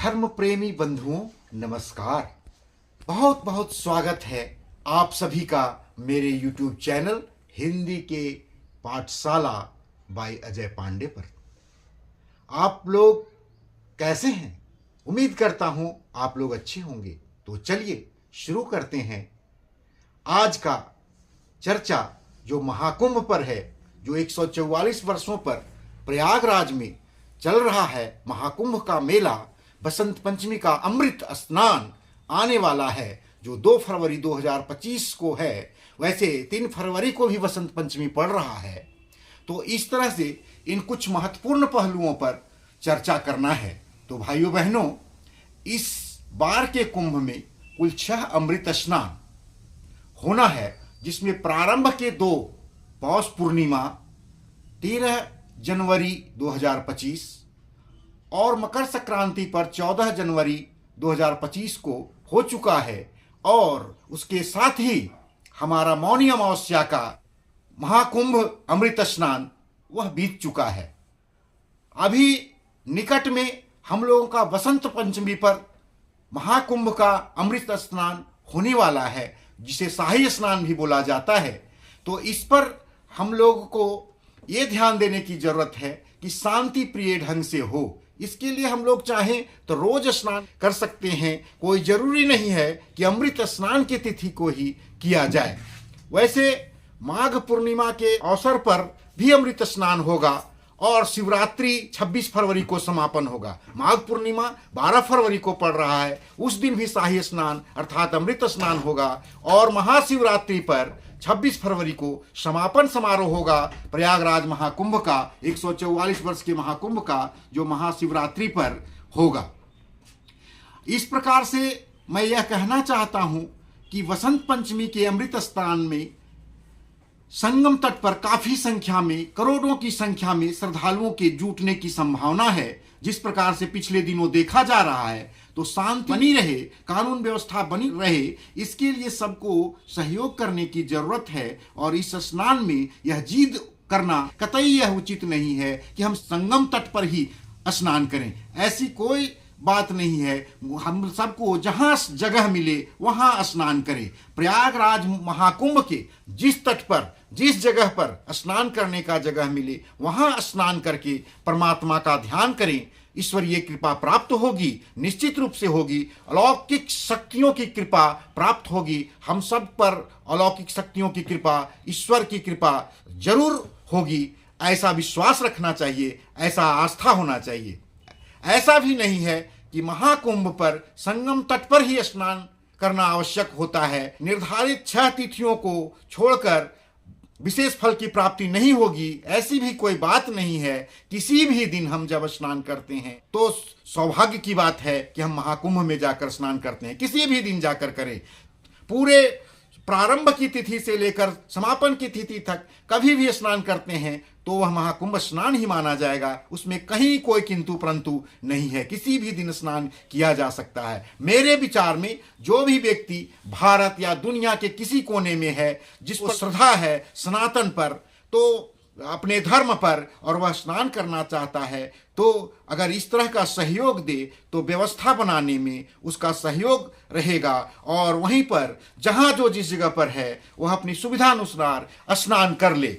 धर्म प्रेमी बंधुओं नमस्कार। बहुत बहुत स्वागत है आप सभी का मेरे YouTube चैनल हिंदी के पाठशाला बाय अजय पांडे पर। आप लोग कैसे हैं? उम्मीद करता हूं आप लोग अच्छे होंगे। तो चलिए शुरू करते हैं आज का चर्चा जो महाकुंभ पर है, जो 144 वर्षों पर प्रयागराज में चल रहा है। महाकुंभ का मेला, बसंत पंचमी का अमृत स्नान आने वाला है जो 2 फरवरी 2025 को है। वैसे 3 फरवरी को भी बसंत पंचमी पड़ रहा है। तो इस तरह से इन कुछ महत्वपूर्ण पहलुओं पर चर्चा करना है। तो भाइयों बहनों, इस बार के कुंभ में कुल 6 अमृत स्नान होना है, जिसमें प्रारंभ के 2 पौष पूर्णिमा 13 जनवरी 2025 और मकर संक्रांति पर 14 जनवरी 2025 को हो चुका है। और उसके साथ ही हमारा मौनी अमावस्या का महाकुंभ अमृत स्नान वह बीत चुका है। अभी निकट में हम लोगों का बसंत पंचमी पर महाकुंभ का अमृत स्नान होने वाला है, जिसे शाही स्नान भी बोला जाता है। तो इस पर हम लोग को ये ध्यान देने की जरूरत है कि शांति प्रिय ढंग से हो। इसके लिए हम लोग चाहें तो रोज स्नान कर सकते हैं। कोई जरूरी नहीं है कि अमृत स्नान की तिथि को ही किया जाए। वैसे माघ पूर्णिमा के अवसर पर भी अमृत स्नान होगा और शिवरात्रि 26 फरवरी को समापन होगा। माघ पूर्णिमा 12 फरवरी को पड़ रहा है, उस दिन भी शाही स्नान अर्थात अमृत स्नान होगा। और महाशिवरात्रि पर 26 फरवरी को समापन समारोह होगा प्रयागराज महाकुंभ का, 144 वर्ष के महाकुंभ का, जो महाशिवरात्रि पर होगा। इस प्रकार से मैं यह कहना चाहता हूं कि वसंत पंचमी के अमृत स्नान में संगम तट पर काफी संख्या में, करोड़ों की संख्या में श्रद्धालुओं के जुटने की संभावना है। जिस प्रकार से पिछले दिनों देखा जा रहा है, तो शांति बनी रहे, कानून व्यवस्था बनी रहे, इसके लिए सबको सहयोग करने की जरूरत है। और इस स्नान में यह जिद करना कतई यह उचित नहीं है कि हम संगम तट पर ही स्नान करें। ऐसी कोई बात नहीं है। हम सबको जहां जगह मिले वहां स्नान करें। प्रयागराज महाकुंभ के जिस तट पर, जिस जगह पर स्नान करने का जगह मिले वहां स्नान करके परमात्मा का ध्यान करें। ईश्वरीय कृपा प्राप्त होगी, निश्चित रूप से होगी। अलौकिक शक्तियों की कृपा प्राप्त होगी। हम सब पर अलौकिक शक्तियों की कृपा, ईश्वर की कृपा जरूर होगी। ऐसा विश्वास रखना चाहिए, ऐसा आस्था होना चाहिए। ऐसा भी नहीं है कि महाकुंभ पर संगम तट पर ही स्नान करना आवश्यक होता है। निर्धारित 6 तिथियों को छोड़कर विशेष फल की प्राप्ति नहीं होगी, ऐसी भी कोई बात नहीं है। किसी भी दिन हम जब स्नान करते हैं तो सौभाग्य की बात है कि हम महाकुंभ में जाकर स्नान करते हैं। किसी भी दिन जाकर करें। पूरे प्रारंभ की तिथि से लेकर समापन की तिथि तक कभी भी स्नान करते हैं तो वह महाकुंभ स्नान ही माना जाएगा। उसमें कहीं कोई किंतु परंतु नहीं है। किसी भी दिन स्नान किया जा सकता है। मेरे विचार में जो भी व्यक्ति भारत या दुनिया के किसी कोने में है, जिसको श्रद्धा है सनातन पर, तो अपने धर्म पर, और वह स्नान करना चाहता है, तो अगर इस तरह का सहयोग दे तो व्यवस्था बनाने में उसका सहयोग रहेगा। और वहीं पर जहां जो जिस जगह पर है वह अपनी सुविधा अनुसार स्नान कर ले।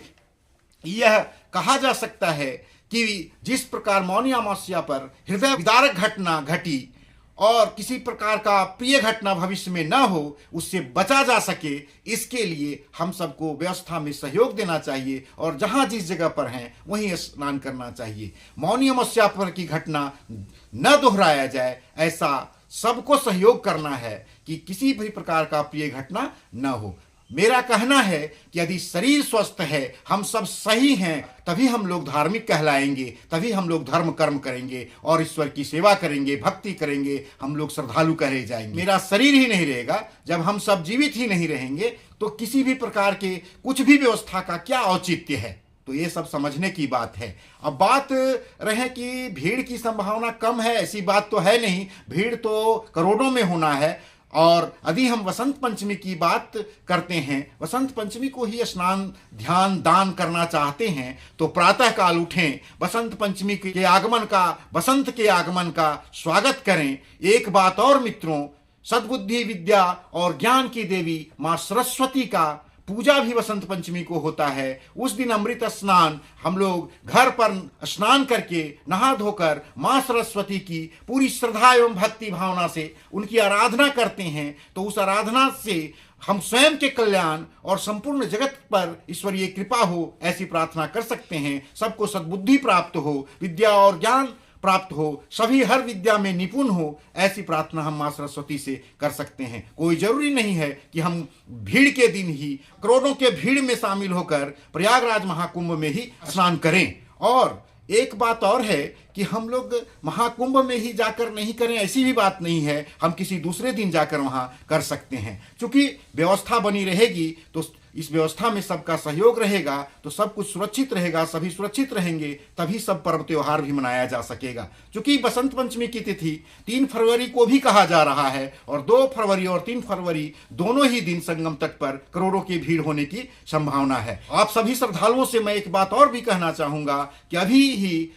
यह कहा जा सकता है कि जिस प्रकार मौनी अमावस्या पर हृदय विदारक घटना घटी और किसी प्रकार का प्रिय घटना भविष्य में न हो, उससे बचा जा सके, इसके लिए हम सबको व्यवस्था में सहयोग देना चाहिए और जहां जिस जगह पर हैं वहीं स्नान करना चाहिए। मौनी अमावस्या पर की घटना न दोहराया जाए, ऐसा सबको सहयोग करना है कि किसी भी प्रकार का प्रिय घटना न हो। मेरा कहना है कि यदि शरीर स्वस्थ है, हम सब सही हैं, तभी हम लोग धार्मिक कहलाएंगे, तभी हम लोग धर्म कर्म करेंगे और ईश्वर की सेवा करेंगे, भक्ति करेंगे, हम लोग श्रद्धालु कहे जाएंगे। मेरा शरीर ही नहीं रहेगा, जब हम सब जीवित ही नहीं रहेंगे, तो किसी भी प्रकार के कुछ भी व्यवस्था का क्या औचित्य है। तो ये सब समझने की बात है। अब बात रहे कि भीड़ की संभावना कम है, ऐसी बात तो है नहीं। भीड़ तो करोड़ों में होना है। और यदि हम वसंत पंचमी की बात करते हैं, वसंत पंचमी को ही स्नान ध्यान दान करना चाहते हैं, तो प्रातः काल उठें, बसंत पंचमी के आगमन का, बसंत के आगमन का स्वागत करें। एक बात और मित्रों, सद्बुद्धि विद्या और ज्ञान की देवी माँ सरस्वती का पूजा भी वसंत पंचमी को होता है। उस दिन अमृत स्नान हम लोग घर पर स्नान करके नहा धोकर माँ सरस्वती की पूरी श्रद्धा एवं भक्ति भावना से उनकी आराधना करते हैं। तो उस आराधना से हम स्वयं के कल्याण और संपूर्ण जगत पर ईश्वरीय कृपा हो, ऐसी प्रार्थना कर सकते हैं। सबको सद्बुद्धि प्राप्त हो, विद्या और ज्ञान प्राप्त हो, सभी हर विद्या में निपुण हो, ऐसी प्रार्थना हम मां सरस्वती से कर सकते हैं। कोई जरूरी नहीं है कि हम भीड़ के दिन ही करोड़ों के भीड़ में शामिल होकर प्रयागराज महाकुंभ में ही स्नान करें। और एक बात और है कि हम लोग महाकुंभ में ही जाकर नहीं करें, ऐसी भी बात नहीं है, हम किसी दूसरे दिन जाकर वहां कर सकते हैं। क्योंकि व्यवस्था बनी रहेगी तो इस व्यवस्था में सबका सहयोग रहेगा तो सब कुछ सुरक्षित रहेगा, सभी सुरक्षित रहेंगे, तभी सब पर्व त्योहार भी मनाया जा सकेगा। क्योंकि बसंत पंचमी की तिथि 3 फरवरी को भी कहा जा रहा है और 2 फरवरी और 3 फरवरी दोनों ही दिन संगम तट पर करोड़ों की भीड़ होने की संभावना है। आप सभी श्रद्धालुओं से मैं एक बात और भी कहना चाहूंगा कि अभी ही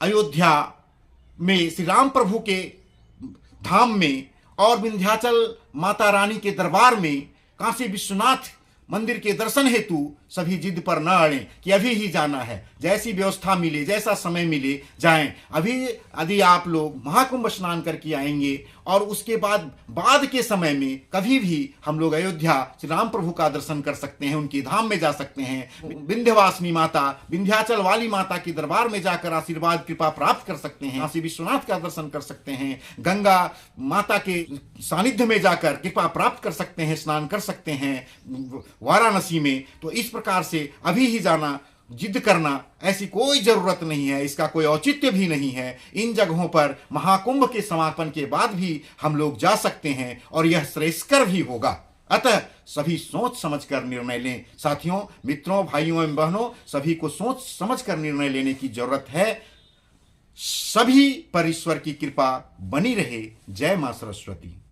अयोध्या में श्री राम प्रभु के धाम में और विंध्याचल माता रानी के दरबार में काशी विश्वनाथ मंदिर के दर्शन हेतु सभी जिद पर न अड़ें कि अभी ही जाना है। जैसी व्यवस्था मिले, जैसा समय मिले जाएं। अभी यदि आप लोग महाकुंभ स्नान करके आएंगे और उसके बाद के समय में कभी भी हम लोग अयोध्या श्री राम प्रभु का दर्शन कर सकते हैं, उनकी धाम में जा सकते हैं, विंध्यवासिनी माता, विंध्याचल वाली माता के दरबार में जाकर आशीर्वाद कृपा प्राप्त कर सकते हैं, काशी विश्वनाथ का दर्शन कर सकते हैं, गंगा माता के सानिध्य में जाकर कृपा प्राप्त कर सकते हैं, स्नान कर सकते हैं वाराणसी में। तो इस प्रकार से अभी ही जाना, जिद करना ऐसी कोई जरूरत नहीं है, इसका कोई औचित्य भी नहीं है। इन जगहों पर महाकुंभ के समापन के बाद भी हम लोग जा सकते हैं और यह श्रेयस्कर भी होगा। अतः सभी सोच समझकर निर्णय लें। साथियों, मित्रों, भाइयों एवं बहनों, सभी को सोच समझकर निर्णय लेने की जरूरत है। सभी पर ईश्वर की कृपा बनी रहे। जय मां सरस्वती।